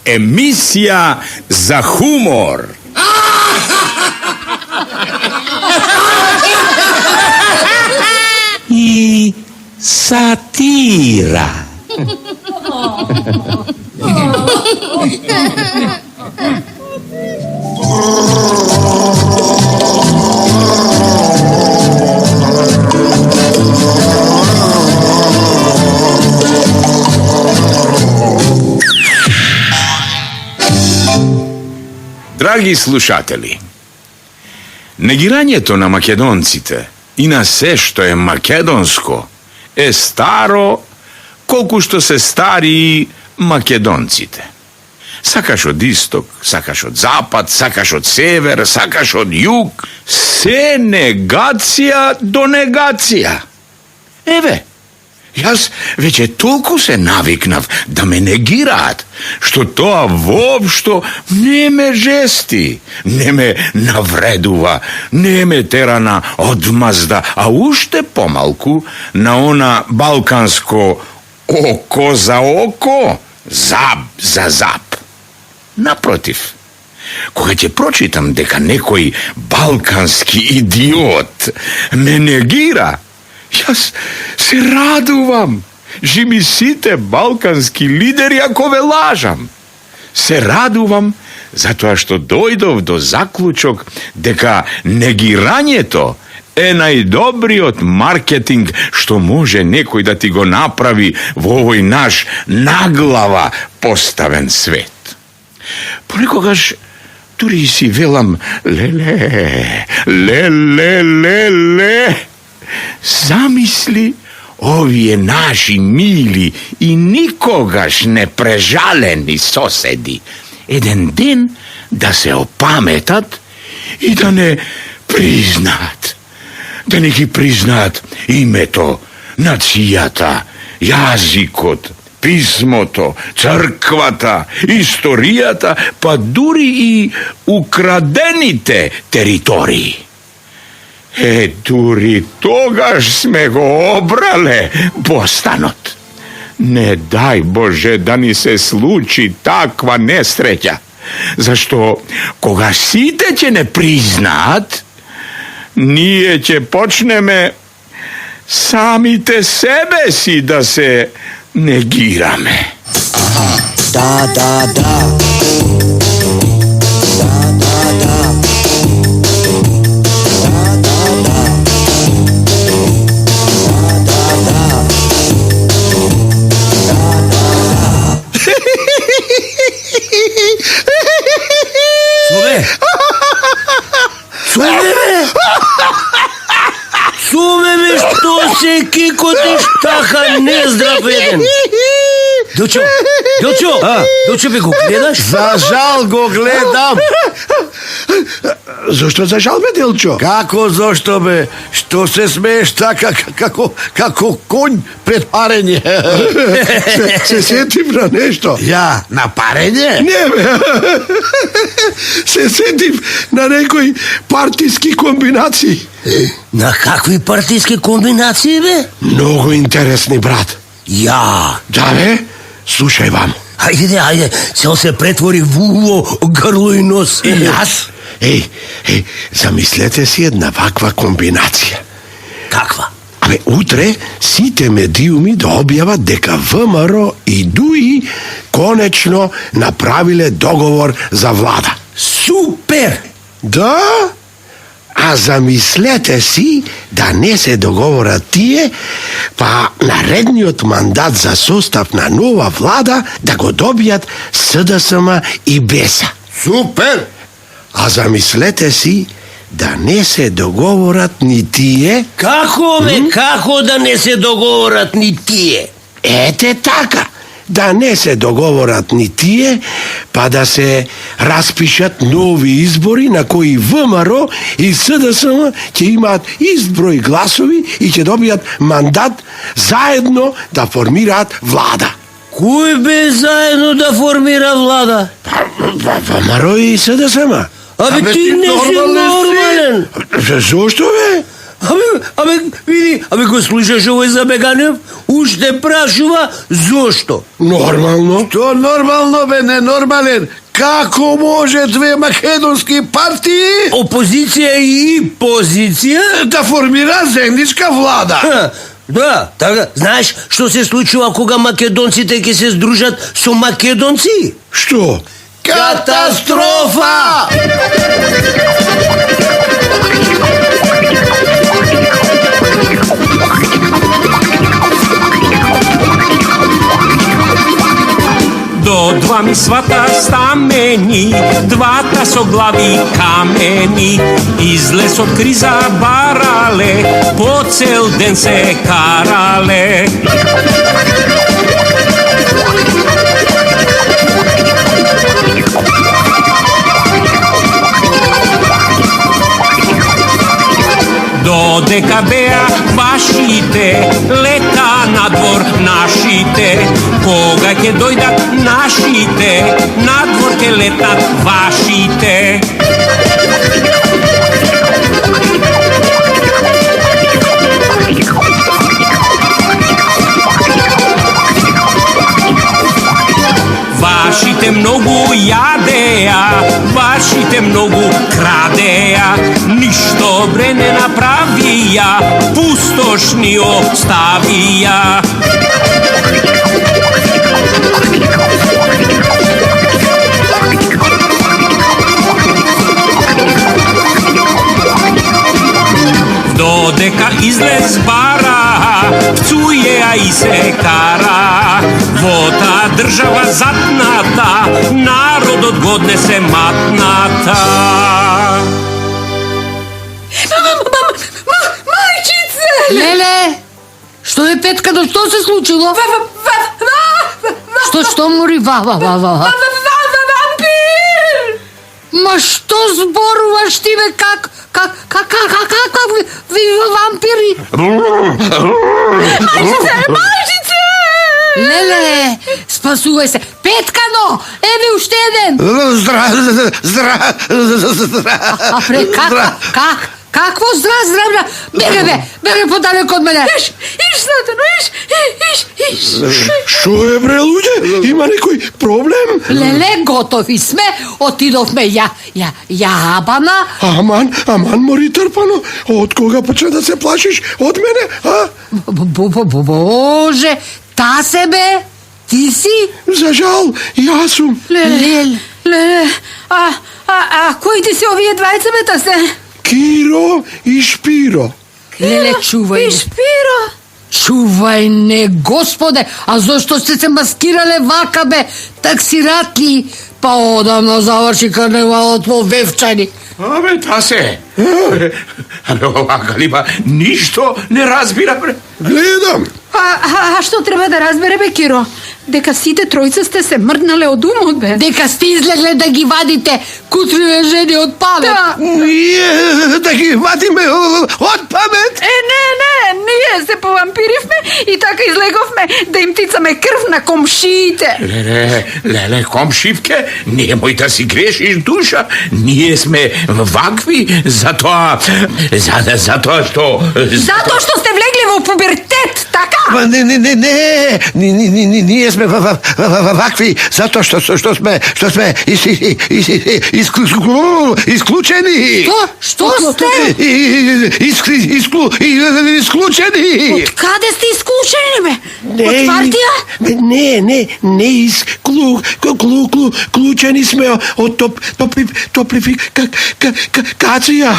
Emisija za humor. I satira. Dragi slušatelji, negiranjeto na makedoncite i na sve što je makedonsko je staro koliko što se stari makedoncite. Sakaš od istok, sakaš od zapad, sakaš od sever, sakaš od jug, se negacija do negacija. Eve, jaz već je toliko se naviknav da me negirat, što to vopšto ne me žesti, ne me navreduva, ne me tera na odmazda, a ušte pomalku na ona balkansko oko za oko, zab za zab. Naprotiv, koga će pročitam deka nekoj balkanski idiot me negira, ja se raduvam, že mislite balkanski lideri ako ve lažam. Se raduvam zato što dojdov do zaključok deka negiranje to je najdobriji od marketing što može nekoj da ti go napravi u ovoj naš naglava postaven svet. Ponekogaž turi si velam le, zamisli ovije naši mili i nikogaš ne prežaleni sosedi jedan den da se opametat i da ne priznat, da neki priznat ime to, nacijata, jazikot, pismoto, crkvata, istorijata, pa duri i ukradenite teritoriji. Duri togaž sme go obrale postanot. Ne daj Bože da ni se sluči takva nesreća, zašto koga site će ne priznat, nije će počne me samite sebe si da se negirame. Da. Суме ме, što se kikotiš така nezdrav jedan? Delčo, be go gledaš? За жал го гледам. Зошто за жал, бе, Делчо? Како зошто, бе? Што се смееш така, како конј пред парење? Се сетим на нешто. Ја, на парење? Не, бе. Се сетим на некои партиски комбинации. На какви партиски комбинации, бе? Много интересни, брат. Ја. Да, бе? Слушај вам. Ајде, цел се претвори в уво, грло и нос. И јас? Замислете си една ваква комбинација. Каква? Абе, утре сите медиуми да објават дека ВМРО и ДУИ конечно направиле договор за влада. Супер! Да? А замислете си да не се договорат тие, па наредниот мандат за состав на нова влада да го добијат СДСМ и БЕСА. Супер! А замислете си да не се договорат ни тие... Како, бе? Како да не се договорат ни тие? Ете така! Да не се договорат ни тие, па да се распишат нови избори на кои ВМРО и СДСМ ќе имаат ист број гласови и ќе добијат мандат заедно да формираат влада. Кој бе заедно да формира влада? ВМРО и СДСМ. Абе ти не си нормален. Зошто, бе? Види, го слушаш овој забеганев? Уште прашува зошто? Нормално. То нормално бе, ненормален. Како може две македонски партии Опозиција и позиција? да формира заедничка влада? Да, така. Знаеш што се случува кога македонците ќе се здружат со македонци? Што? Катастрофа! До два ми свата стамени, двата со глави камени, из лесот криза барале, по цел ден се карале. Додека беа вашите, лета надвор нашите. Кога ќе дојдат нашите, надвор ќе летат вашите. Вашите многу јадеа, вашите многу крадеа, ништо бре не направија, пустош ни оставија. Додека излез бара, пцуеа и се кара. Во таа држава затната, народот го однесе матната. Мајчице! Леле, што е Петка, до што се случило? Што мори вампир? Ма што зборуваш ти бе, как ви вампири? Мајчице! Леле, спасувај се. Петкано, еве уште еден. Какво здравля? Беге подалеку од мене. Иш, Златано, иш. Што е бре, луѓе? Има некој проблем? Леле, готови сме. Отидовме јабана. Аман, мори трпано. Од кога почна да се плашиш од мене, а? Боже, та себе, ти си? За жал, јас сум. Леле. А кои ти се овие двајца, бе, та се? Киро и Шпиро. Леле, чувај. И Шпиро. Чувај не, господе, а зошто сте се маскирале вака бе, таксиратли? Па одамно заврши карневалот во Вевчани. Абе, тасе. Абе, овака либа ништо не разбира, бре. Гледам. А што треба да разбере, бе, Киро? Дека сите тројца сте се мрднале од умот, бе. Дека сте излегле да ги вадите кутриве жени од памет. Да. Ние да ги вадиме од памет? Не, ние се повампиривме и така излеговме да им тицаме крв на комшиите. Леле, комшивке, немој да си грешиш душа. Ние сме вакви затоа што... Затоа што сте влегли во пубертет, така? Не, ние сме вакви затоа што сме исклучени. Што сте? Исклучени. Од каде сте исклучени, бе? Од партија? Не, клучени сме од топлификација.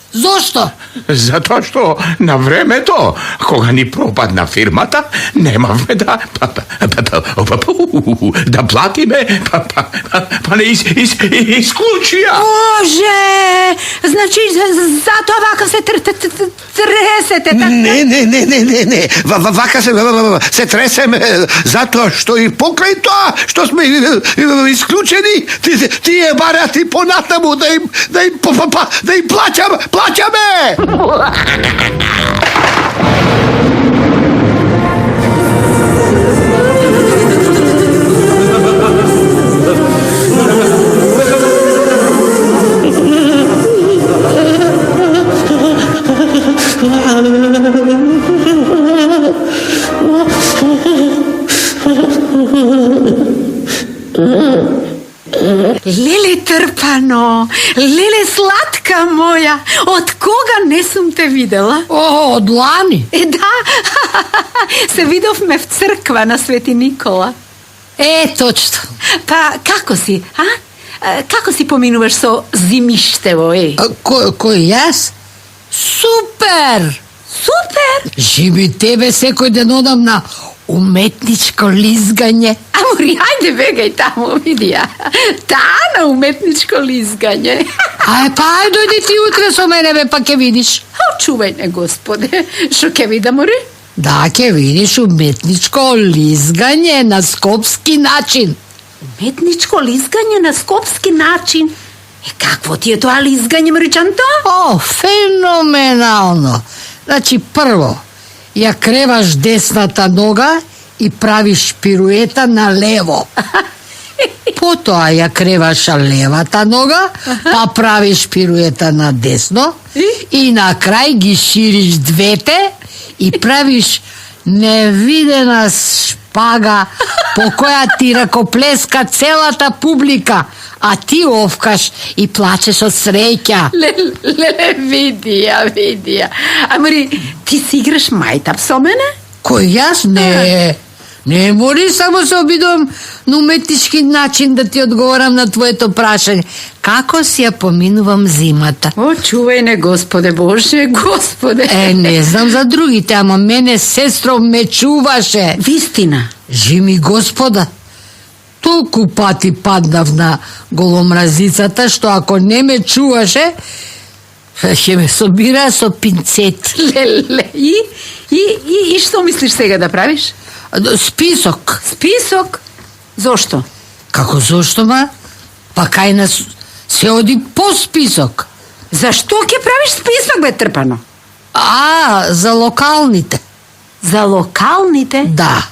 Зошто? Затоа што на времето, кога ни пропадна фирмата, немавме да платиме, па не исклучија. Боже! Значи, затоа вака се тресете, така? Не. Вака се тресеме затоа што и покрај тоа што сме исклучени, тие барат и понатаму да им плаќаме. Lele Trpano, Lele slatka moja, od koga ne sam te videla? О, од лани. Da, se vidovme v crkva na Sveti Nikola. Точно. Pa kako si, a? Kako si pominуваš so zimištevo, ej? Кој јас? Супер! Super! Живи тебе секој ден одам на уметничко лизгање. Amori, ajde begaj tamo, vidi ja. Ta na umetničko lizganje. Па ај дојди ти утре со мене бе, па ќе видиш. Čuvaj ne, gospode. Što ke vida, mori? Да, ќе видиш уметничко лизгање на скопски начин. Umetničko lizganje na skopski način. Kakvo ti je to lizganje, Moričanto? О, феноменално. Значи, прво, ја креваш десната нога и правиш пируета на лево. Потоа ја креваш левата нога, па правиш пируета на десно и на крај ги шириш двете и правиш невидена шпага по која ти ракоплеска целата публика, а ти овкаш и плачеш од среќа. Lele, vidi ja. Amori, ti si igraš majtap со мене? Кој јас? Не мори, само се обидувам на уметнички начин да ти одговорам на твоето прашање. Како си ја поминувам зимата? O, čuvaj ne, gospode Bože, gospode. Не знам за другите, ама мене сестро ме чуваше. Вистина. Жими Господа, толку пати паднав на голомразицата, што ако не ме чуваше, ќе ме собира со пинцети. Lele, i što misliš сега да правиш? Список. Список? Зошто? Како зошто, ма? Па кај нас се оди по список. Зашто ќе правиш список, бе, Трпано? За локалните. За локалните? Да.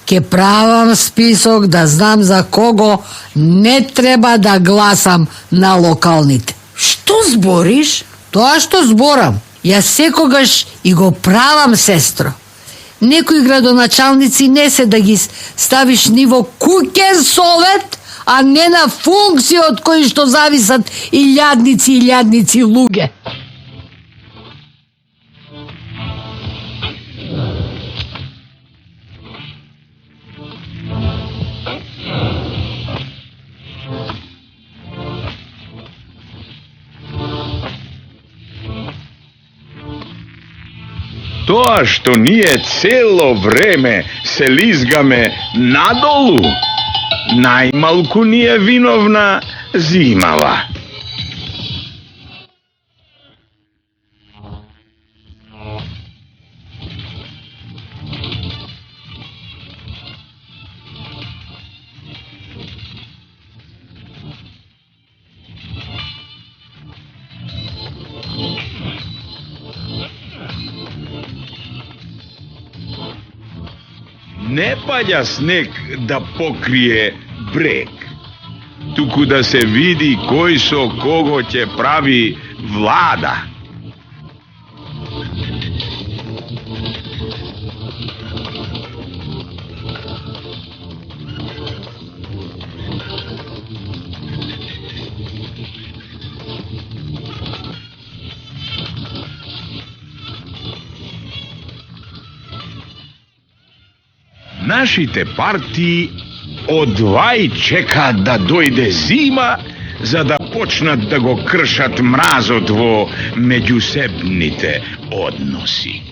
Ке правам список да знам за кого не треба да гласам на локалните. Што збориш? Тоа што зборам, јас секогаш и го правам, сестро. Некои градоначалници не се да ги ставиш ниво куќен совет, а не на функции од кои што зависат илјадници луѓе. Тоа што ние цело време се лизгаме надолу, најмалку ни е виновна зимава. Не паѓа снег да покрие брег, туку да се види кој со кого ќе прави влада. Нашите партии одвај чекаат да дојде зима, за да почнат да го кршат мразот во меѓусебните односи.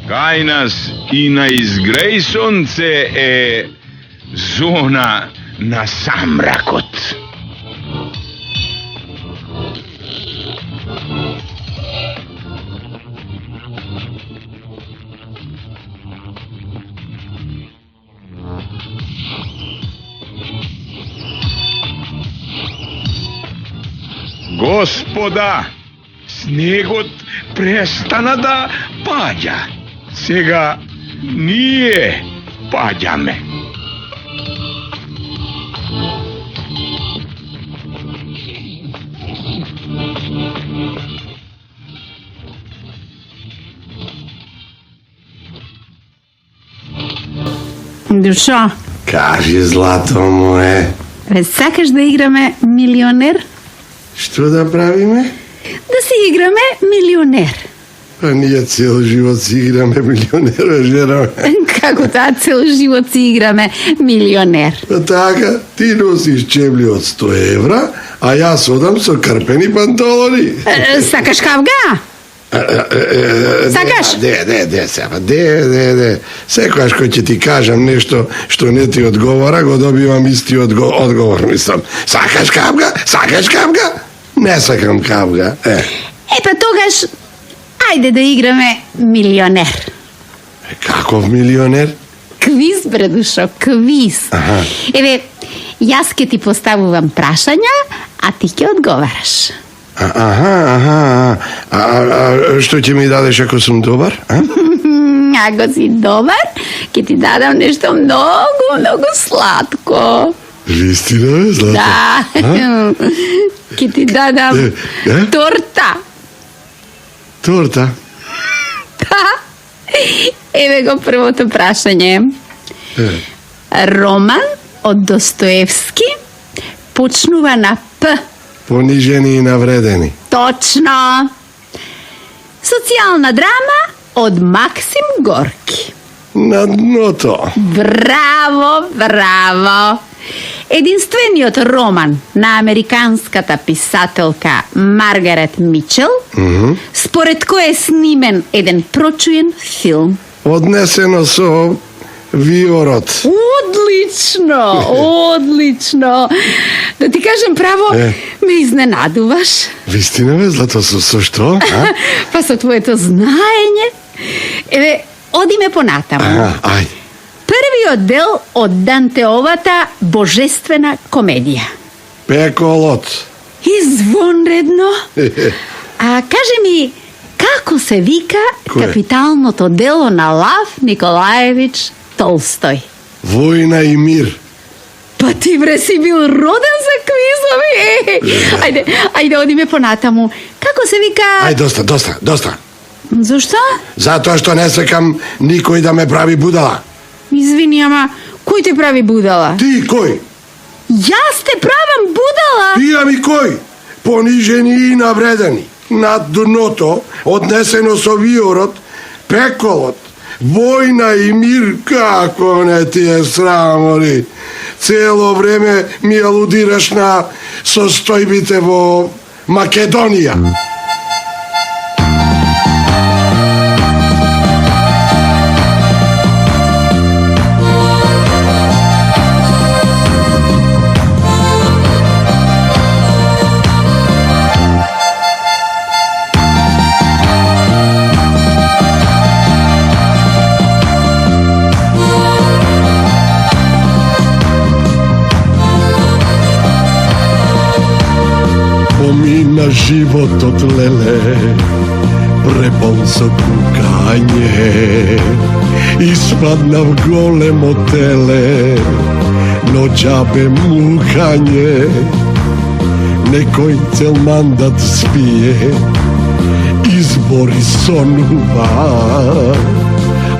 Кај нас и на изгреј сонце е зона на самракот. Господа, снегот престана да паѓа. Сега ние паѓаме. Душо, Кажи, злато мое. сакаш да играме милионер? Што да правиме? Да си играме милионер. Па ние цел живот си играме милионера, жена. Како таа цел живот си играме милионер. Па така, ти носиш чевли од 100 евра, а јас одам со крпени панталони. Сакаш кавга? Сакаш? Де. Секогаш кој ќе ти кажам нешто што не ти одговара, го добивам исти одговор, мислам. Сакаш кавга? Не сакам кавга. Па тогаш, ајде да играме милионер. Каков милионер? Квиз, бредушо, квиз. Аха. Еве, јас ке ти поставувам прашања, а ти ќе одговараш. Аха. А што ќе ми дадеш ако сум добар? Ако си добар, ќе ти дадам нешто многу сладко. Вистина, бе, злато? Да. Ќе ти дадам торта. Торта? Да. Еве го првото прашање. Роман од Достоевски почнува на П. Понижени и навредени. Точно. Социјална драма од Максим Горки. На дното. Браво. Единствениот роман на американската писателка Маргарет Мичел, според кој е снимен еден прочуен филм. Однесено со виорот. Одлично. Да ти кажем право, ме изненадуваш. Вистина, бе, злато, со што? Па со твоето знаење. Еве, одиме понатаму. Ајде. Првиот дел од Дантеовата божествена комедија. Пеколот. Извонредно. А кажи ми, како се вика капиталното дело на Лав Николаевич Толстој? Војна и мир. Па ти бре си бил роден за квизови. Ајде, одиме понатаму. Како се вика... Ајде, доста. Зошто? Затоа што не сакам никој да ме прави будала. Извини, ама кој те прави будала? Ти кој? Јас те правам будала? Ти, ами кој? Понижени и навредени. На дното, однесено со виорот, пеколот, војна и мир, како не ти е срамори. Цело време ми алудираш на состојбите во Македонија. Помина животот леле, препон со кукање, испаднав големо теле, но џабе мукање. Некој цел мандат спие, избори сонува,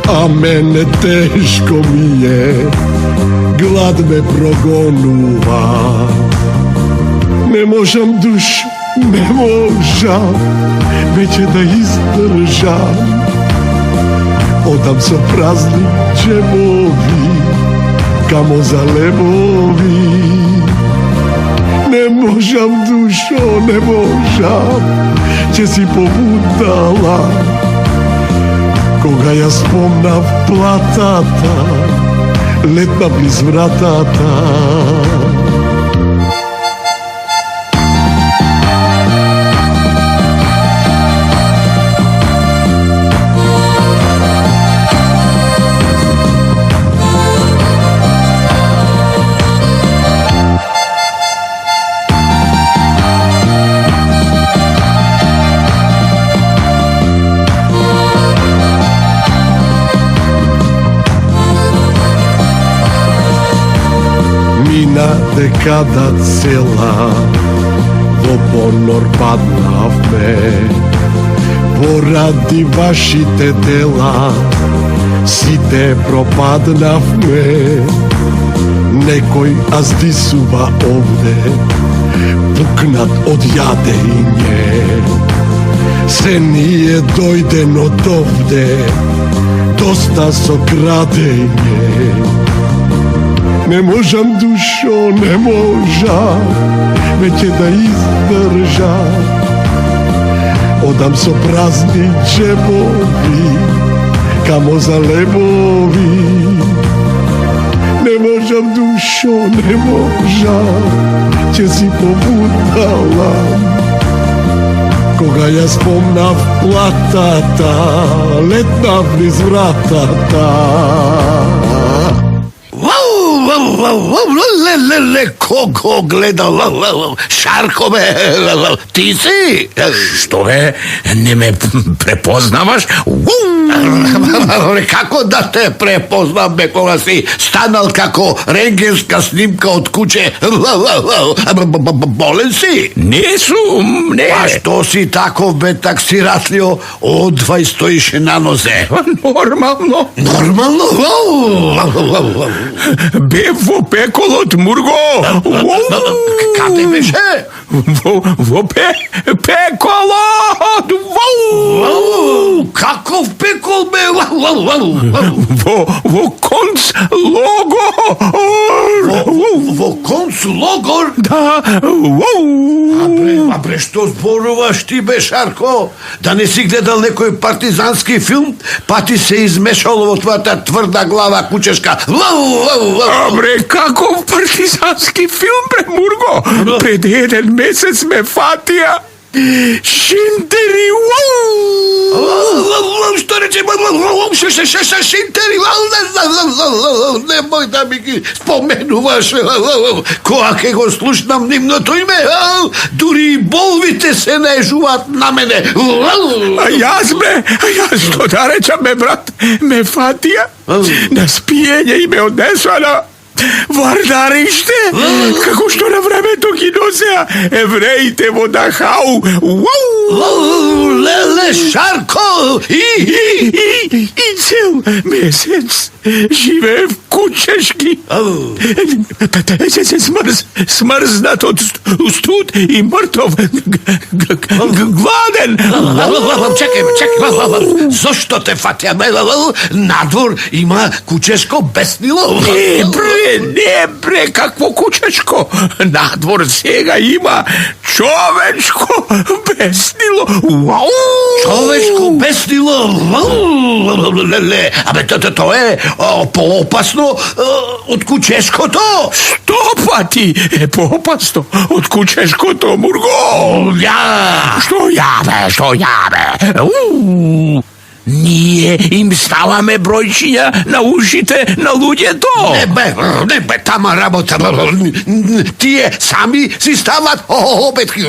а мене тешко ми е, глад ме прогонува. Не можам, душо, не можам веќе да издржам. Одам со празни џебови, камо за лебови. Не можам, душо, не можам, ќе си побудала. Кога ја спомнав платата, летна близ вратата. Мина декада цела, во понор паднавме, поради вашите дела, Сите пропаднавме, некој аздисува овде, пукнат од јадење. Се ние дојден од овде, доста со крадење. Не можам, душо, не можам веќе да издржам. Одам со празни джебови, камо за лебови. Не можам, душо, не можам, ќе си побудалам. Кога ја спомнав платата, летнав низ вратата. Леле, кого гледал? Шарко бе, ти си? Што бе, не ме препознаваш? Како да те препознам бе, кога си станал како рентгенска снимка од куче? Болен си? Не сум, не. А што си таков бе, так си раслио, одвај стоиш на нозе? Нормално. Нормално? Бе во пеколот, Мурго. Каде беше? Во пеколот. Каков пекол бе? Во конц логор. Во конц логор? Да. А бре, што зборуваш ти бе, Шарко? Да не си гледал некој партизански филм, па ти се измешало во твојата тврда глава кучешка? Бре, каков партизански филм, бре, Мурго? Пред еден месец ме фатија Шинтери. Што рече? Шинтери? Немој да ми ги споменуваш. Кога ќе го слушнам нивното име, дури и болвите се наежуваат на мене. А јас, бре, што да речам, бе, брат, ме фатија на спиење и ме однесува на Вардариште, како што на времето ги носеа евреите во Дахау. Леле, Шарко! И цел месец живеев кучешки. Смрзнат од студ и мртов, гладен. Чекај, зошто те фатја? Надвор има кучешко беснило. Не, бре, какво кучешко? Надвор сега има човечко беснило. Човечко беснило? Леле, абе, тоа е поопасно од кучешкото. 100 пати е поопасно од кучешкото, Мурго. Што ја бе? Ние им ставаме бројчиња на ушите на луѓето. Не бе, тама работа. Тие сами си стават обетки.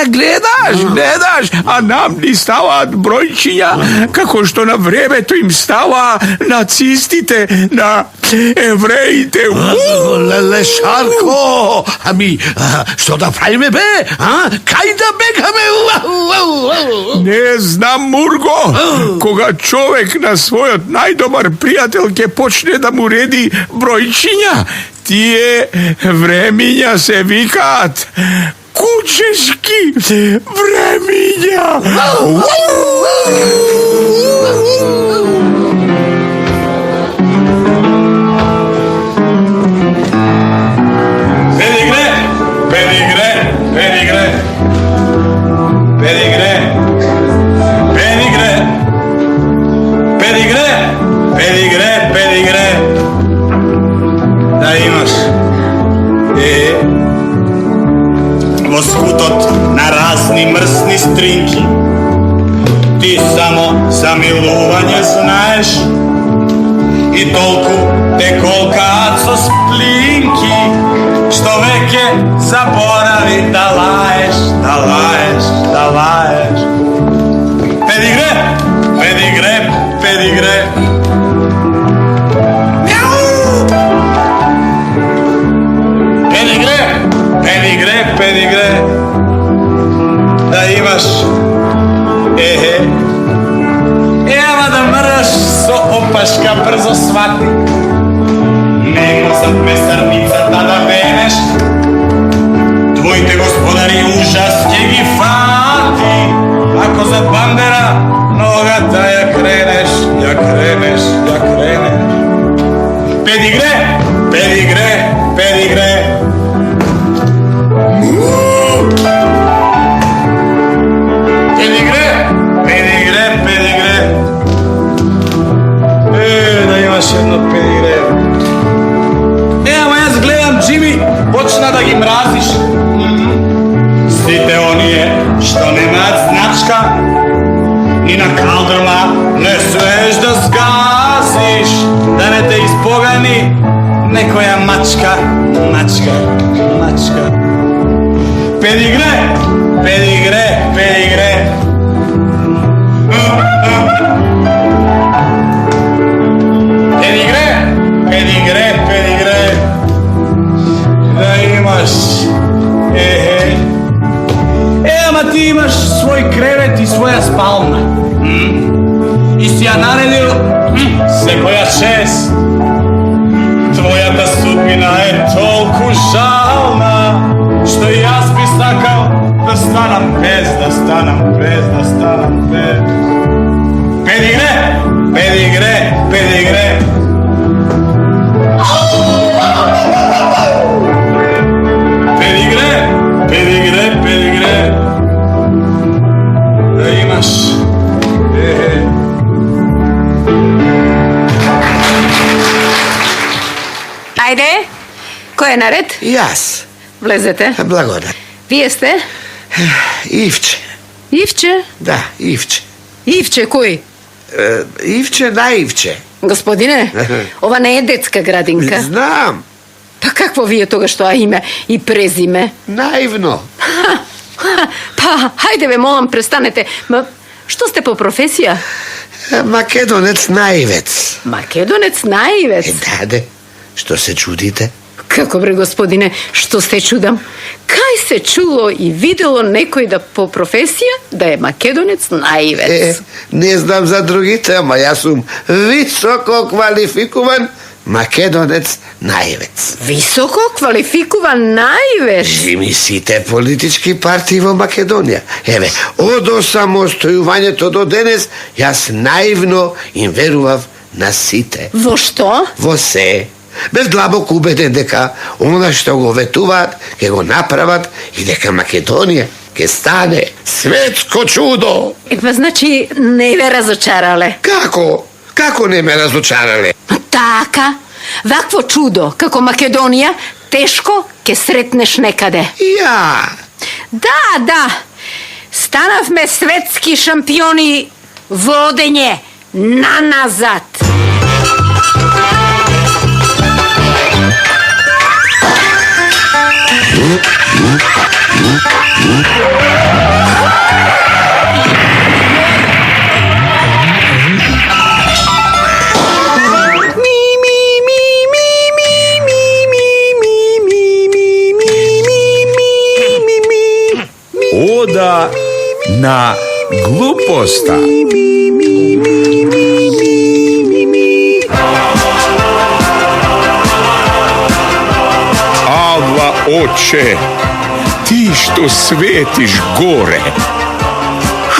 Гледаш, а нам ни ставаат бројчиња како што на времето им става нацистите, на евреите. Леле, Шарко, ами, што да правиме бе? Кај да бегаме? Не знам, Мурго. Кога човек на својот најдобар пријател ќе почне да му реди бројчиња, тие времиња се викаат кучешки времиња. Педигре. Да имаш. Во скутот на разни мрсни стринки ти само за милување знаеш и толку те колкаат со сплинки што веќе заборави да лаеш. Педигре. Педигре. Да имаш. Ама да мраш со опаш Daška brzo shvati. Nego za mesarnica tada veneš, tvojte gospodari užas će gi fati. Ako za bandera nogata ja kreneš. Pedigre, pedigre, pedigre. Pedigre, pedigre, pedigre. Da imaš jedno pedigre. Evo ja gledam Jimmy, počna da gi mraziš. Site onije što nema značka, ni na kaldrma ne smeš da zgaziš, da ne te ispogani nekoja mačka. Pedigre, pedigre, pedigre. Pedigre, pedigre, pedigre. Da imaš, ama ti imaš svoj krevet i svoja spalna. I si ja naredio se koja 6. Tvoja ta sudbina je toliko žalna, što i ja bi stakao da stanam bez. Pedigre, pedigre, pedigre. Pedigre, pedigre, pedigre. Da imaš. Ajde, ko je na red? Jas, Vlezete. blagodat. Vi jeste? Ivče, Ivče? da, Ivče. Ivče koji? Ivče na Ivče. Gospodine, ova ne je detska gradinka. Znam, Pa kakvo vi je toga što a ime i prezime? naivno. Pa, hajde ve, molim, prestanete. Ma, što ste po profesija? Makedonec naivec. Makedonec naivec. Dade, što se čudite? Kako bre, gospodine, što ste čudam? Kaj se čulo i videlo nekoj da po profesija da je Makedonec naivec? Ne znam za drugite, ama ja sam visoko kvalifikovan Makedonec naivec. Visoko kvalifikovan naivec? Mislite politički partivo Makedonija. Evo, od osamostojuvanja to do danes, jas naivno im veruvav na site. Vo što? Vo se. Bez dlabok ubeden deka ona što go vetuvat, ke go napravat i deka Makedonija ke stane svetsko čudo. Pa znači ne ve razočarale. Kako? Kako ne me razočarale? Taka, vakvo čudo kako Makedonija teško ke sretneš nekade. Ja. Da, stanav me svetski šampioni vodenje nanazad. Oda na gluposta. Ava oče, ti što svetiš gore,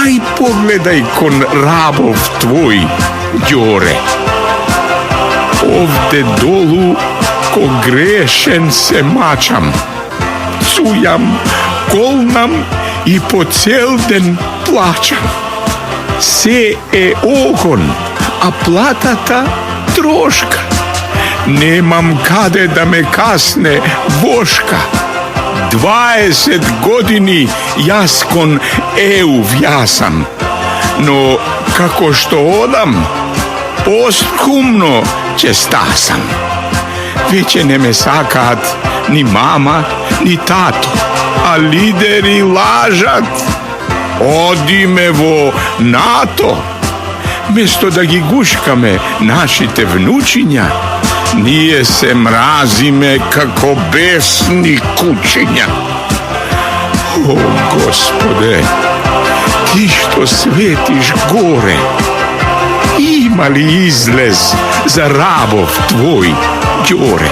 aj pogledaj kon rabov tvoj Đore. Ovde dolu ko grešen se mačam, cujam, kolnam i po cel den plaćam. Se je ogon, a platata troška. Nemam kade da me kasne voška. 20 godini jaskon EU vjasam. No kako što odam, posthumno će stasam. Veće ne me sakat ni mama, ni tato, a lideri lažat. Odi me vo NATO. Mesto da gi guškame našite vnučinja, nije se mrazime kako besni kućinja. O Gospode, ti što svetiš gore, Ima li izlez za rabov tvoj, Đure?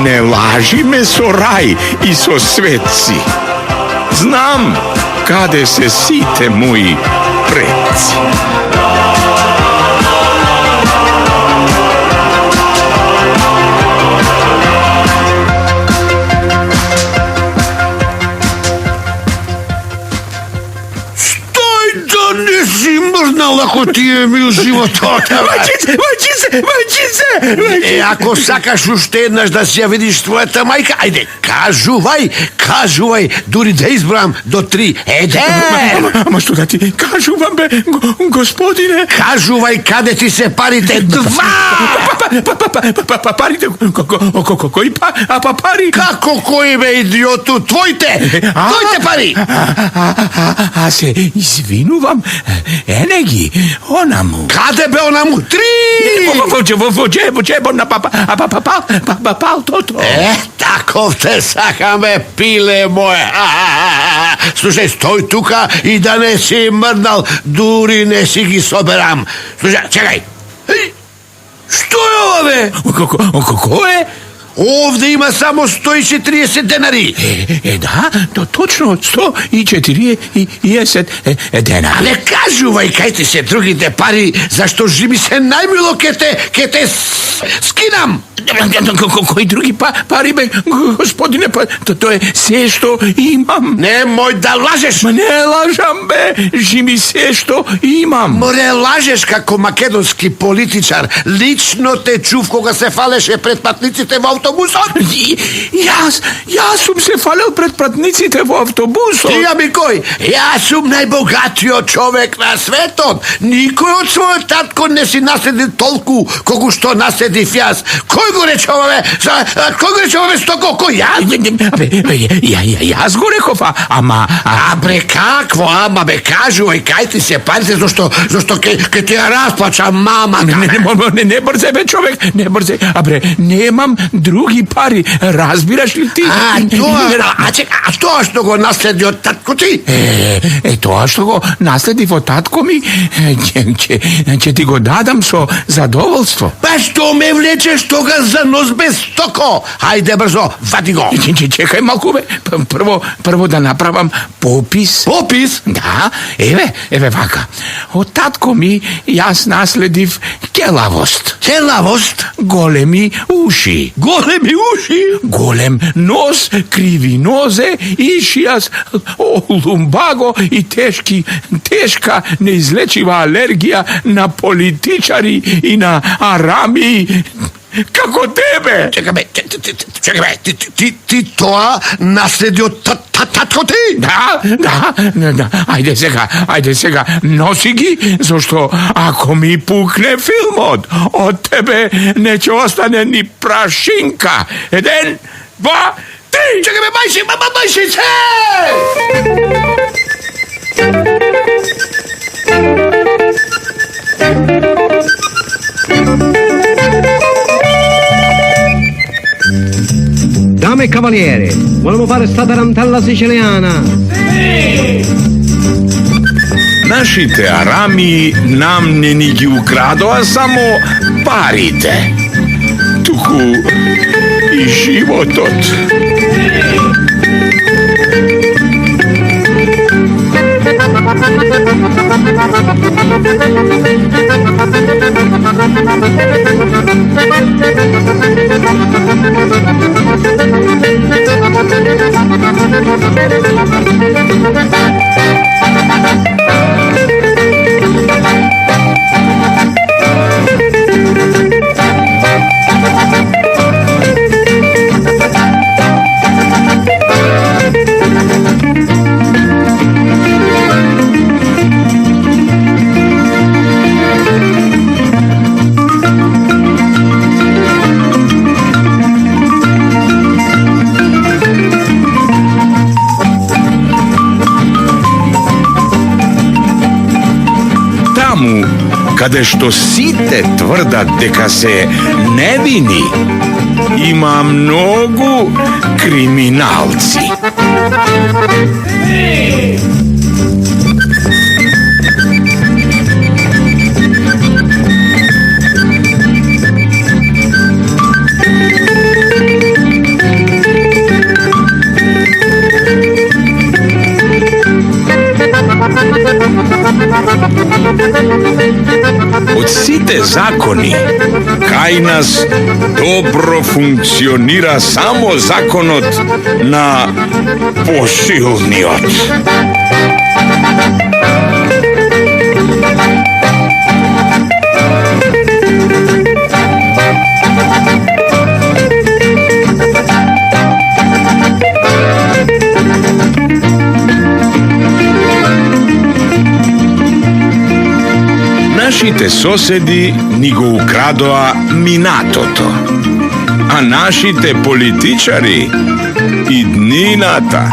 Ne laži me so raj i so svetci. Znam kade se site moji predci. Nisi mrznal ako ti je mil životota. Vajčice! Ako sakaš ušte jednaš da si ja vidiš tvojata majka, ajde, kažuvaj, duri da izbram do 3. Ma što da ti kažuvam, be, gospodine? Kažuvaj kade ti se parite 2. Parite, koji pari? Kako koji be idiotu, tvojte pari. A se izvinuvam, enegi, onamu. Kade be onamu? 3. Vođebo na pal toto. Takov te sakame, pile moje. Slušaj, stoj tuka i da ne si mrnal, duri ne si gi soberam. Slušaj, čekaj. Što je ovo, be? Ko je? Ovde ima samo 130 denari. Da, to točno 140 denari. Ale kažuvaj, kaj ti se drugi te pari, zašto živi se najmilo ke te skinam. Koji drugi pari, be, gospodine, pa to je sve što imam. Nemoj da lažeš. Ma ne lažam, be, živi sve što imam. More lažeš kako makedonski političar, lično te čuv koga se faleše pred patnicite v autobusom. Ja sam se falel pred patnicite v autobusom. Ti ja mi koj, ja sam najbogatio čovek na svetom. Nikoj od svoje tatko ne si nasledi tolku kogu što nasledi fjas. Koj go reče ovome? Koj go reče ovome stoko? Ko ja? Ja zgorehov, ama... A bre, kakvo, ama, be, kažuvaj, kaj ti se parite, zašto ke ti ja rasplačam, mama. Ne brze, be, čovek, ne brze. A bre, nemam drugi pari, razbiraš li ti? A to što go nasledi od tatko ti? To što go nasledi od tatko mi, će ti go dadam so zadovoljstvo. Pa što me vlečeš toga za nos bez toko? Hajde brzo, vadi go. Čekaj malko, be, prvo da napravam popis. Popis? Da, eve vaka. Od tatko mi jas naslediv kelavost. Kelavost? Golemi uši. Golemi uši? Golem nos, krivi noze, išijas, lumbago i teška neizlečiva alergija na političari i na arami. Kako tebe? Čekaj, ti to nasledio tatko ti? Da. Ajde sega, nosi gi, zašto ako mi pukne film od tebe neće ostane ni prašinka. 1, 2, 3. Čekaj me, majšice! Dame e cavaliere, volevamo fare sta tarantella siciliana. Naši te arami nam ne nigi ukrado, a samo parite. Tuku i životot. Kade što site tvrda deka se ne vini, ima mnogu kriminalci. закони. Кај нас добро функционира само законот на посилниот. Нашите соседи ни го украдоа минатото, а нашите политичари иднината.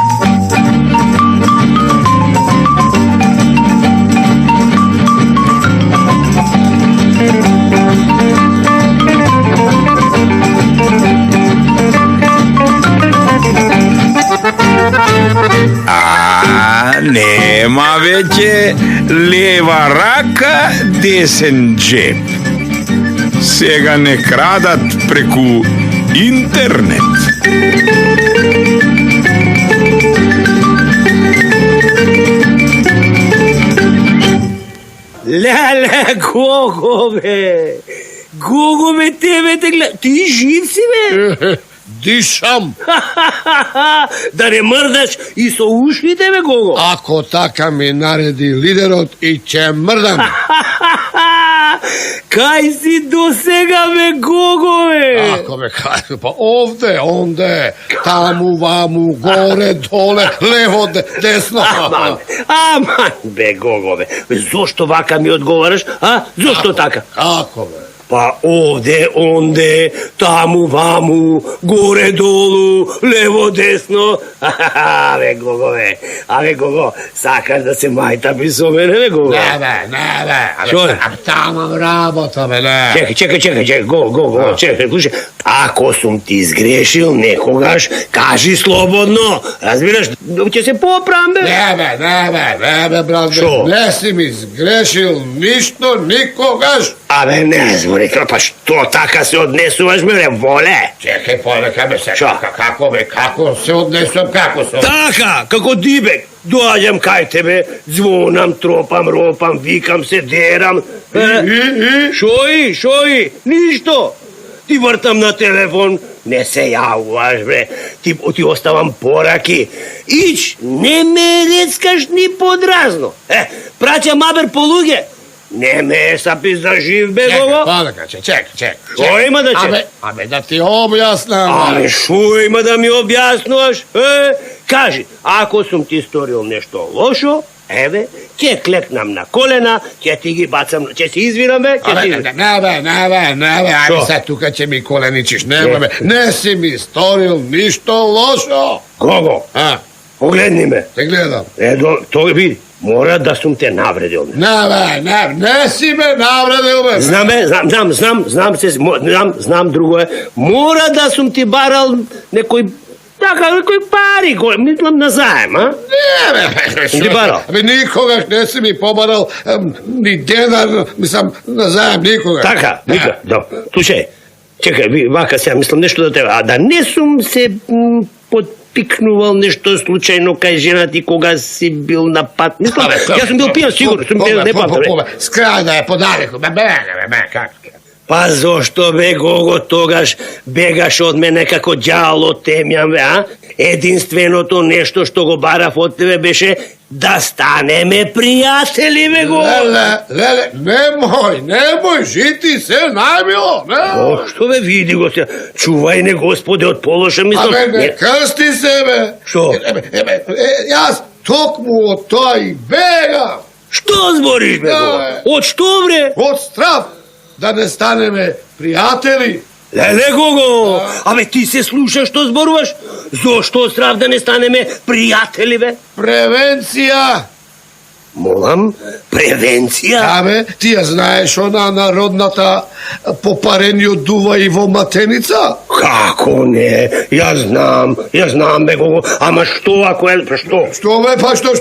Нема веќе лева рака, десен джеб. Сега не крадат преку интернет. Леле, Гого, бе! Гого, бе, тебе те гледа. Ти жив си, бе? Дишам. Да не мрдаш и со ушите, бе, Гого. Ако така ми нареди лидерот и ќе мрдам. Кај си до сега, бе, Гого, бе? Ако ме кажа, па овде, онде, таму, ваму, горе, доле, лево, десно. Аман, бе, Гого, бе. Зошто вака ми одговараш, а? Зошто така? Како, бе? Па овде, онде, таму, ваму, горе, долу, лево, десно. Абе, Гого, бе. Абе, Гого, сакаш да се мајтапи со мене, бе, Гого? Не, бе. Шо не? Тамам работа, бе, не. Чекай, Гого, чекай, слушай. Ако сум ти изгрешил некогаш, кажи слободно. Разбираш, ќе се поправам, бе. Не, бе, брат, Шо? не си ми сгрешил ништо никогаш. Абе, не збори, па што така се однесуваш, бе, воле? Чекай, полека ме се. Шо? Како се однесувам, како се... Така, како дибек. Доаѓам кај тебе, звонам, тропам, ропам, викам се, дерам. Шои, ништо. Ти вртам на телефон, не се јавуваш, бре. Ти оставам пораки. Ич, не ме рецкаш ни подразно. Праќам абер по луѓе. Не ме сапи за жив, бе, Гого. Полека, чек. Шо има да чек? Абе, да ти објаснам. Абе, шо има да ми објаснуваш? Кажи, ако сум ти сторил нешто лошо, еве, ќе клекнам на колена, ќе ти ги бацам, ќе се извинам, бе, ќе се извинам. Не, бе, ајде се тука ќе ми коленичиш, бе, не си ми сторил ништо лошо. Гого, погледни ме. Те гледам. Тој види, мора да сум те навредил. Не си ме навредил, бе. Знам друго е. Мора да сум ти барал некој пари, мислам на заем, а? Не, бе, Ти барал? Абе, никогаш не си ми побарал ни денар, мислам, на заем, никогаш. Така, да. Слушај, чекај, вака сега мислам нешто да тебе, а да не сум се подпикнувал нешто случајно кај жена ти кога си бил на пат. Мислам, јас сум бил пијан, сигурно, сум бил, не памтам. Скрај да ја подарико, бе, как? Па зошто, бе, Гого, тогаш бегаш од мене како ѓавол од темјан, бе, а? Единственото нешто што го барав од тебе беше да станеме пријатели, бе, Гого. Леле, немој, жити се најмило, не. Што, бе, види го се, чувај не, Господе, од полоша, мислам. Абе, не крсти се, бе. Што? Јас токму од тоа и бегам. Што збориш, бе, Гого? Од што, бре? Од страв да не станеме пријатели. Леле, Гого, абе ти се слушаш што зборуваш? Зошто страв да не станеме пријатели, бе? Превенција. Молам, превенција? Абе, ти ја знаеш она народната попарениот дува и во матеница? Како не? Јас знам, бе, Гого, ама што ако е, што? Што бе, па што?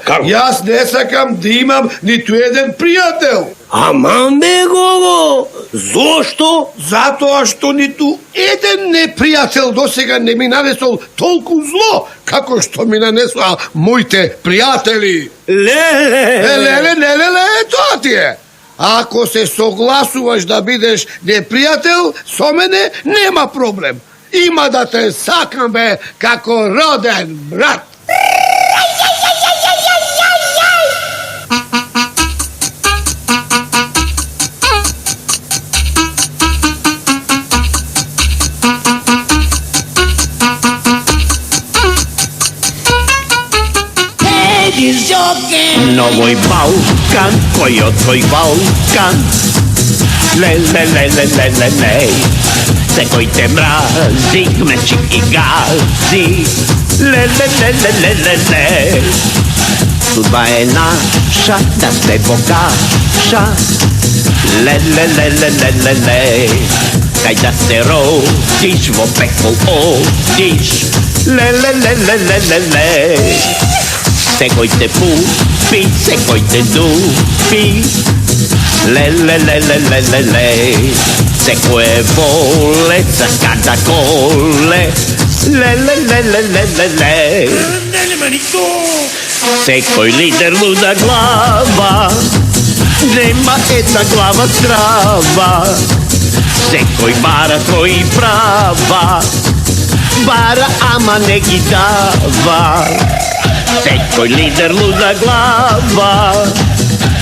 Како? Јас не сакам да имам ниту еден пријател. Аман, бе, Гого, зошто? Затоа што ниту еден непријател досега не ми нанесол толку зло, како што ми нанесоа моите пријатели. Леле, Леле, тоа ти е. Ако се согласуваш да бидеш непријател со мене, нема проблем. Има да те сакам, бе, како роден брат. Novoj Balkan, koji od tvoj Balkan. Le, le, le, le, le, le, le. Se koji te mrazi, gmeči i gazi. Le, le, le, le, le, le, le. Sudba je naša, da se pokaša. Le, le, le, le, le, le, le. Kaj da se rodiš, vo peklu odiš. Le, le, le, le, le, le, le. Se koji te pupi, se koji te dupi. Le, le, le, le, le, le, le. Se koje vole, za kada kole. Le, le, le, le, le, le, le. Se koji lider luda glava, nema jedna glava zdrava. Se koji bara tvoji prava, bara ama ne gidava. Sekoj lider luda glava,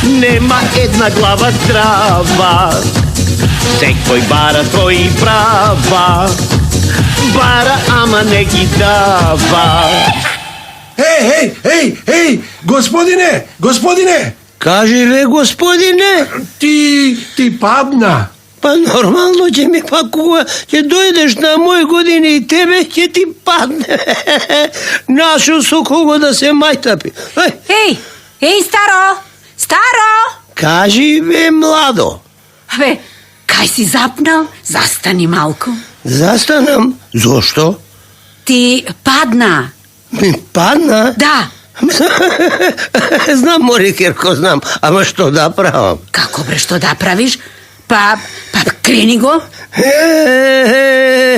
nema jedna glava zdrava. Sekoj bara tvoji prava, bara ama ne gidava. Hej, gospodine! Kaži le, gospodine, Ti padna. pa normalno će mi, pa koga će dojdeš na moj godini i tebe će ti padne. Našao su kogo da se majtapi. Hej, staro! Kaži ve, mlado. Ave, kaj si zapnal? Zastani malko. Zastanam. Zašto? Ti padna. Mi padna? Da. Znam, Morikerko, znam. Ama što da pravam? Kako bre, što da praviš? Pa kreni go.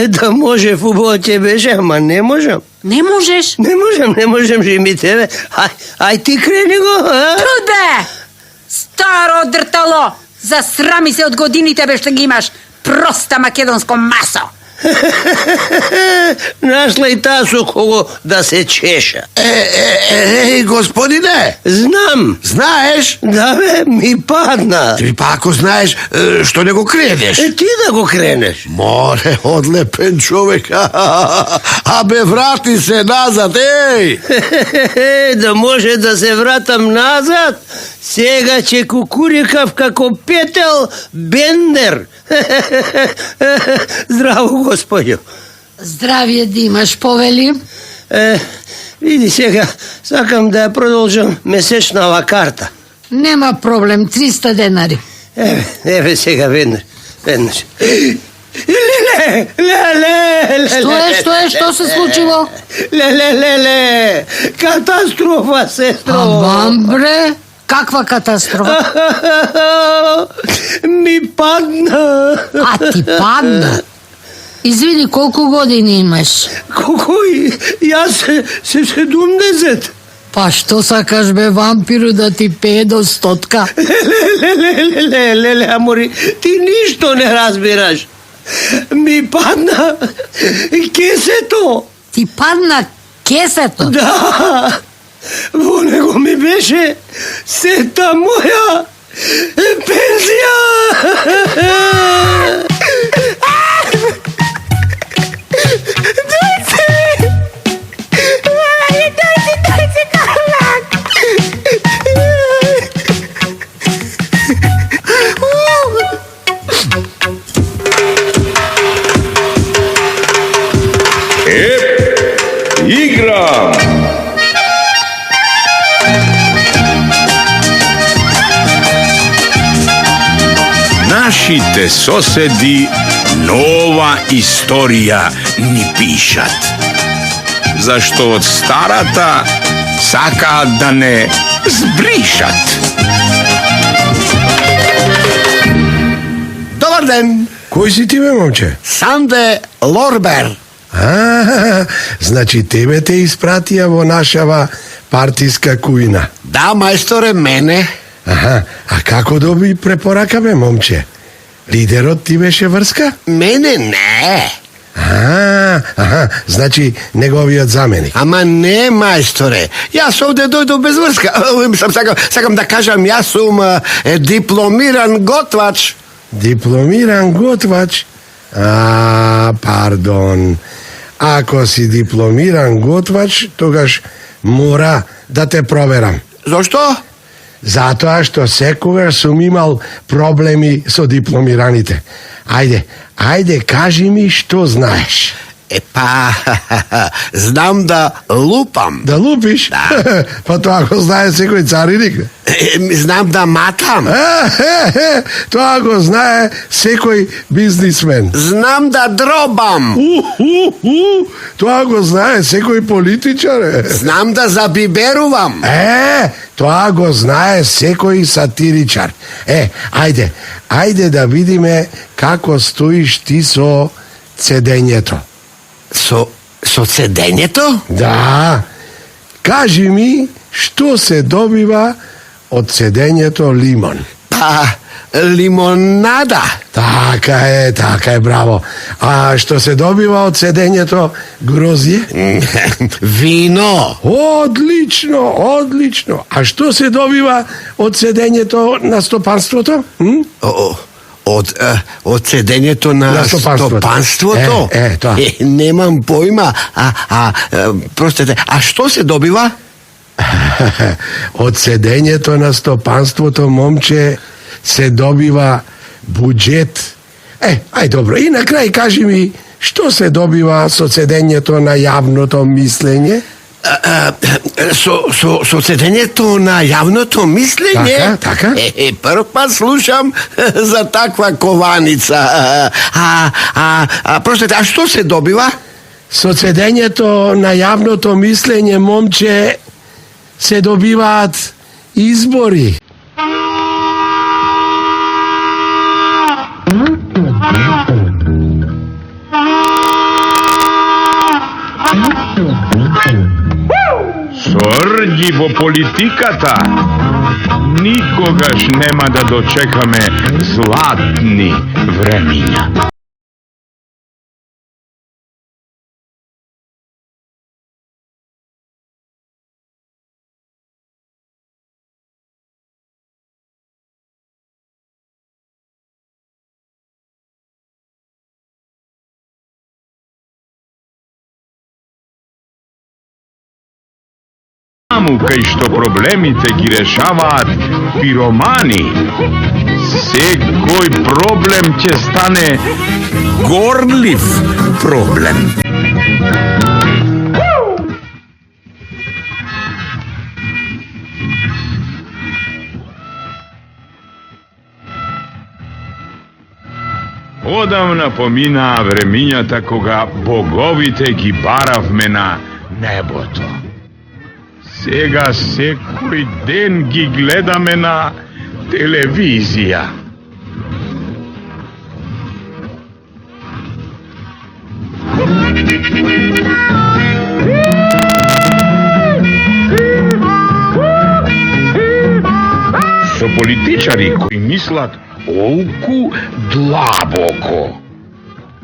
Da može futbol će beže, ama ne možem. Ne možeš? Ne možem živim tebe. Aj ti kreni go. Trude! Staro drtalo! Zasrami se od godini tebe što ga imaš. Prosta makedonsko maso. Našla i ta su kogo da se češa. Ej, gospodine, Znam. знаеш? Da ve, mi padna. Ти па ако знаеш, што не го кreneš? Ti da go kreneš. Море, одлепен човек. Абе, врати се назад, ей! Da može da se vratam nazad, сега će kukurikav kako Petel Bender. Zdravo, gospodju. Zdravje Dimaš, poveli. Vidi сега, sakam da продолжам месечна ова карта. Нема проблем, 300 денари. Еве сега веднаш. Леле! Што се случило? Леле! Катастрофа, сестро! Аман бре, каква катастрофа? Ми падна. А ти падна? Извини, колку години имаш? Кој? Јас се 70. Па што сакаш бе вампиру да ти пее до 100? Леле, амори, ти ништо не разбираш. Ми падна кесето. Ти падна кесето? Да, во него ми беше сета моја пензија. Дојде, Карлак. Igram! Нашите соседи нова историја ни пишат. Зашто од старата сакаат да не збришат. Добар ден! Кој си ти, бе, момче? Санде Лорбер. Значи тебе те испратија во нашава партиска кујна. Да, мајсторе, мене. Аха, а како доби препорака, бе, момче? Лидерот ти беше врска? Мене не. Аха, значи неговиот заменик. Ама не, мајсторе. Јас овде дојдов без врска. Сакам да кажам, јас сум дипломиран готвач. Дипломиран готвач? Пардон. Ако си дипломиран готвач, тогаш мора да те проверам. Зошто? Затоа што секогаш сум имал проблеми со дипломираните. Ајде, кажи ми што знаеш. Знам да лупам. Да лупиш? Да. Па тоа го знае секој цариник. Знам да матам. Тоа го знае секој бизнисмен. Знам да дробам. Тоа го знае секој политичар. Знам да забиберувам. Тоа го знае секој сатиричар. Ајде да видиме како стоиш ти со цедењето. Со цедењето? Да. Кажи ми што се добива од цедењето лимон. Лимонада. Така е, браво. А што се добива од цедењето грозје? Вино. Одлично. А што се добива од цедењето на стопанството? Од цедењето на стопанството? Тоа. Немам појма. Простете, а што се добива? Од цедењето на стопанството, момче, се добива буџет. Добро. И на крај кажи ми, што се добива со цедењето на јавното мислење? Со цедењето на јавното мислење? Така. Прв пат слушам за таква кованица. Простете, а што се добива? Со цедењето на јавното мислење, момче, се добиваат избори. Сорди во политиката никогаш нема да дочекаме златни времиња. Таму кај што проблемите ги решаваат пиромани, секој проблем ќе стане горлив проблем. Одамна поминаа времињата кога боговите ги баравме на небото. Сега секој ден ги гледаме на телевизија. Со политичари кои мислат толку длабоко.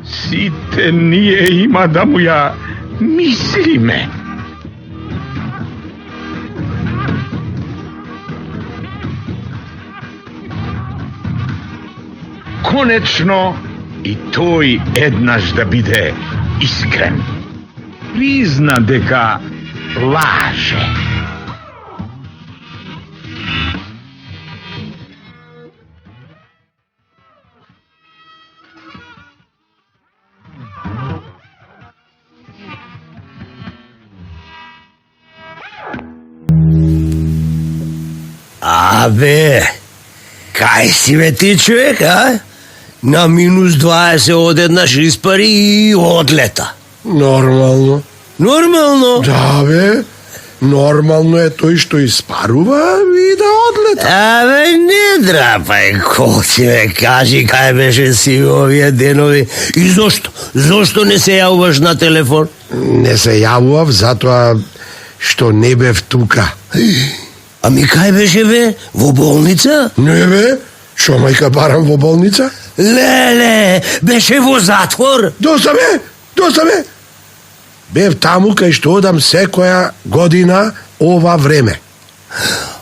Сите ние има да му ја мислиме. Конечно, и тој еднаш да биде искрен. Призна дека лаже. Абе, кај си бе ти, човек, На минус 20 одеднаш испари и одлета. Нормално. Нормално? Да, бе. Нормално е тој што испарува и да одлета. Абе, не драпај коци, бе, кажи кај беше си овие денови и зошто? Зошто не се јавуваш на телефон? Не се јавував затоа што не бев тука. Ами кај беше бе? Во болница? Не бе, шо мајка барам во болница? Леле, беше во затвор? Доста бе. Бев таму кај што одам секоја година ова време.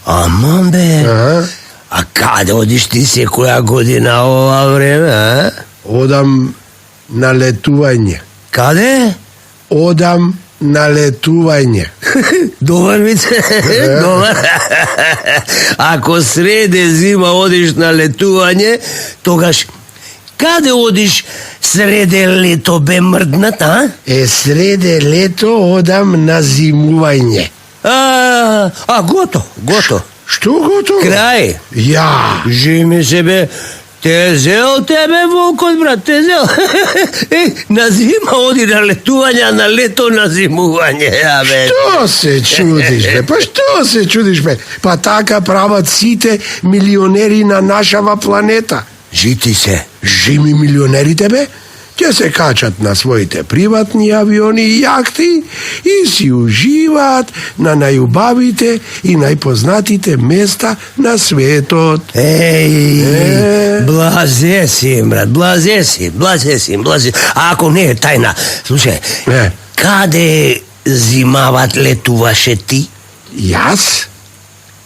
Аман бе. Ага. А каде одиш ти секоја година ова време, а? Одам на летување. Каде? Одам на летување. Добар вице, добар. Ако среде зима одиш на летување, тогаш каде одиш среде лето бе мрднат, а? Среде лето одам на зимување. Гото. Што готово? Крај. Ја. Жими се бе. Те зел тебе волкот, брат, те зел. На зима оди на летување, а на лето на зимување, ја бе. Што се чудиш, бе? Па што се чудиш, бе? Па така прават сите милионери на нашава планета. Жити се. Жими милионерите, бе? Ќе се качат на своите приватни авиони и јахти и си уживаат на најубавите и најпознатите места на светот. Блазе си, брат, блазе си. А ако не е тајна, слушај, каде зимават летуваше ти? Јас?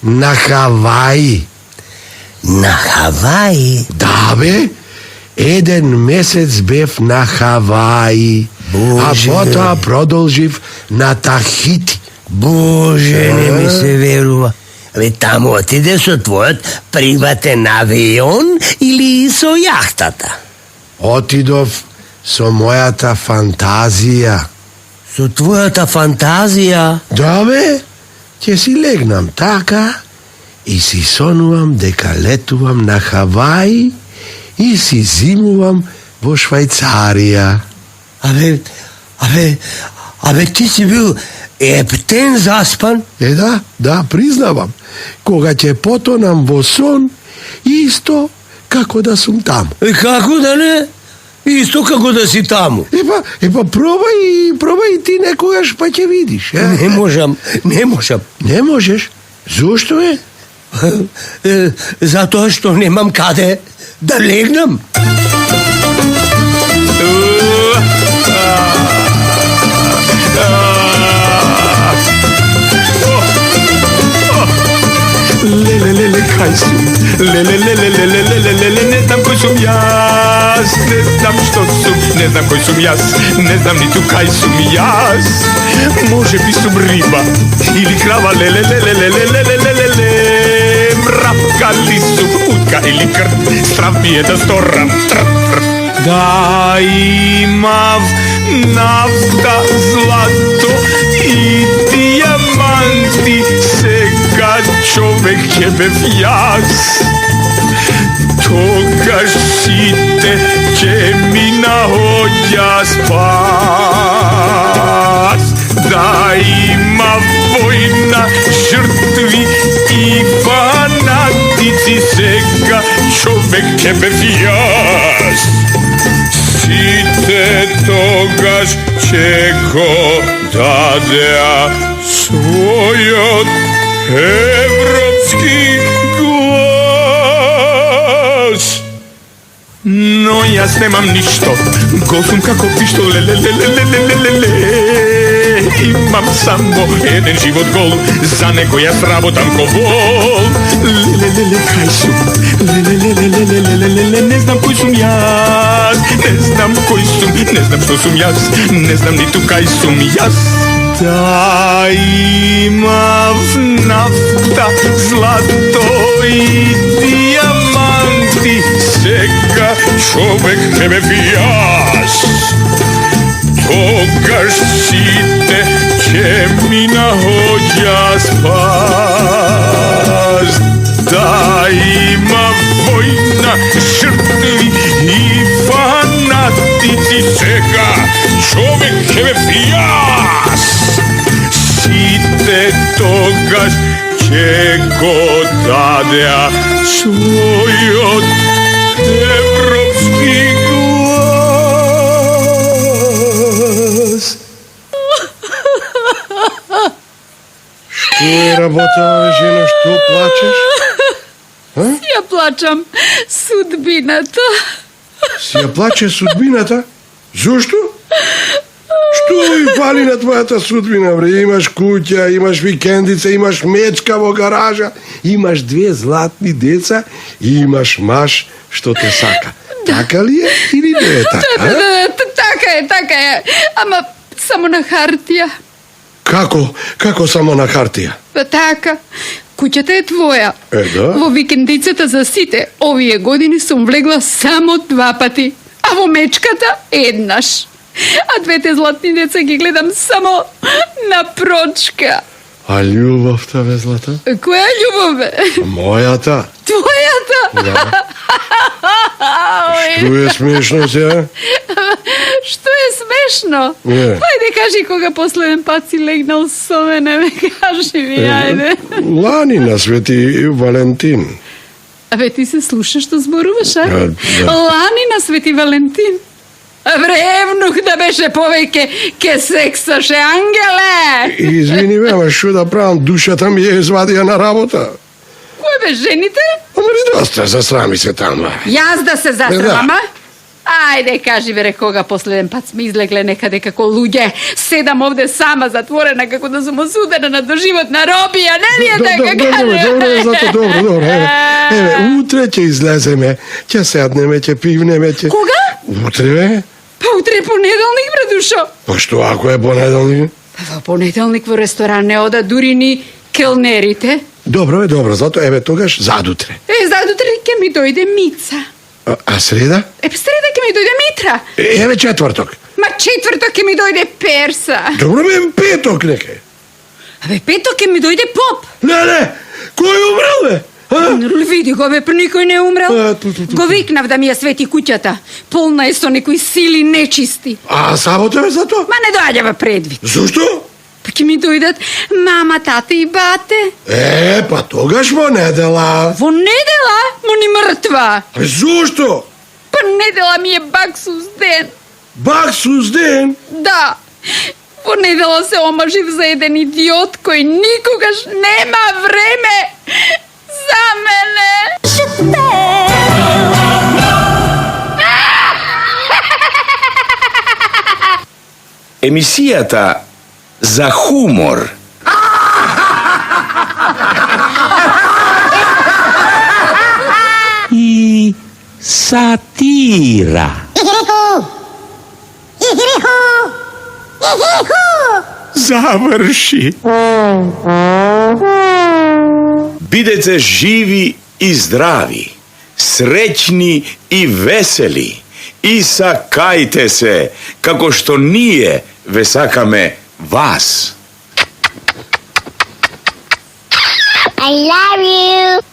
На Хаваи. На Хаваи? Да, бе. Еден месец бев на Хаваи, а потоа продолжив на Тахити. Боже, не ми се верува. Абе, таму отиде со твојот приватен авион или со јахтата? Отидов со мојата фантазија. Со твојата фантазија? Да, бе, ќе си легнам така и си сонувам дека летувам на Хаваи и си зимувам во Швајцарија. Абе, ти си бил ептен заспан? Да, признавам. Кога ќе потонам во сон, исто како да сум таму. Како да не? Исто како да си таму. Епа, пробај ти некогаш, па ќе видиш. Не можам. Не можеш? Зошто е? Затоа што немам каде да легнам. Леле, кај сум? Леле, не знам кој сум јас. Не знам што сум, не знам кој сум јас. Не знам ниту кај сум јас. Може би сум риба или крава. Леле, мравка ли сум, утка или крт. Страв ми е да сторам трп. Да имав нафта, злато и дијаманти, сега човек ќе бев јас. Тогаш сите ќе ми наоѓа спас. Да има војна, жртви и фанатици, сега човек ќе бев јас. Сите тогаш ќе го дадеа својот европски глас. Но јас немам ништо, гол сум како пиштол. Леле, имам само еден живот гол, за него јас работам ко вол. Леле, кај сум? Леле, не знам кој сум јас. Не знам кој сум, не знам што сум јас. Не знам ниту кај сум јас. Да имав нафта, злато и дијаманти, сега човек ќе бев јас. Тогаш сите ќе ми наоѓа спас. Да има војна, жртви и фанатици, сега човек ќе бев јас. Сите тогаш ќе го дадеа својот европски глас. je работа, жено, što plačeš? Ja plačam sudbinata. Си ја плаче судбината? Зошто? Што ви фали на твојата судбина, бре? Имаш куќа, имаш викендица, имаш мечка во гаража, имаш 2 златни деца и имаш маж што те сака. Така ли е или не е така? Така е. Ама само на хартија. Како само на хартија? Па така. Куќата е твоја. Да? Во викендицата за сите овие години сум влегла само 2 пати, а во мечката еднаш. А 2 златни деца ги гледам само на прочка. А љубовта, бе, Злата? Која љубов бе? Мојата. Твојата? Да. Ой, Што е смешно сега? што е смешно? Не. Ајде кажи кога последен пат си легнал со мене, ме кажи ми, ајде. Лани на Свети Валентин. Абе, ти се слушаш што зборуваш, а? Да. Лани на Свети Валентин. Евнух да беше повеќе ке сексаше, ангеле! Извини ме, ама што да правам, душата ми е извадија на работа. Кој бе, жените? Ама не доста, засрами се таму. Јас да се Да. засрамам, а? Ајде, кажи бе, кога последен пат сме излегле некаде како луѓе. Седам овде сама затворена како да сум осудена на доживотна робија, не ли е така, кажи? Добро. Еве, утре ќе излеземе, ќе седнеме, ќе пивнеме, ќе... Кога? Утре, бе? Па утре е понеделник, брадушо. Па што ако е понеделник? Во понеделник во ресторан не ода дури ни келнерите. Добро, зато еве тогаш задутре. Задутре ќе ми дојде Мица. А среда? Среда ќе ми дојде Митра. Еве четврток. Ма четврток ќе ми дојде Перса. Добро, бе, петок неке. Абе, петок ќе ми дојде Поп. Не, кој умрел, бе? Види го, бе, па никој не умрел. Го викнав да ми ја свети куќата. Полна е со некои сили нечисти. А сабота, бе, за тоа? Ма не доаѓава предвид. Зошто? Па ќе ми дојдат мама, тата и бате. Па тогаш во недела. Во недела? Мо ни мртва. Зошто? Па недела ми е баксус ден. Баксус ден? Да. Во недела се омажив за еден идиот кој никогаш нема време за мене. Емисијата за хумор. И сатира. Заврши. Бидете живи и здрави, среќни и весели, и сакајте се, како што ние ве сакаме вас. I love you.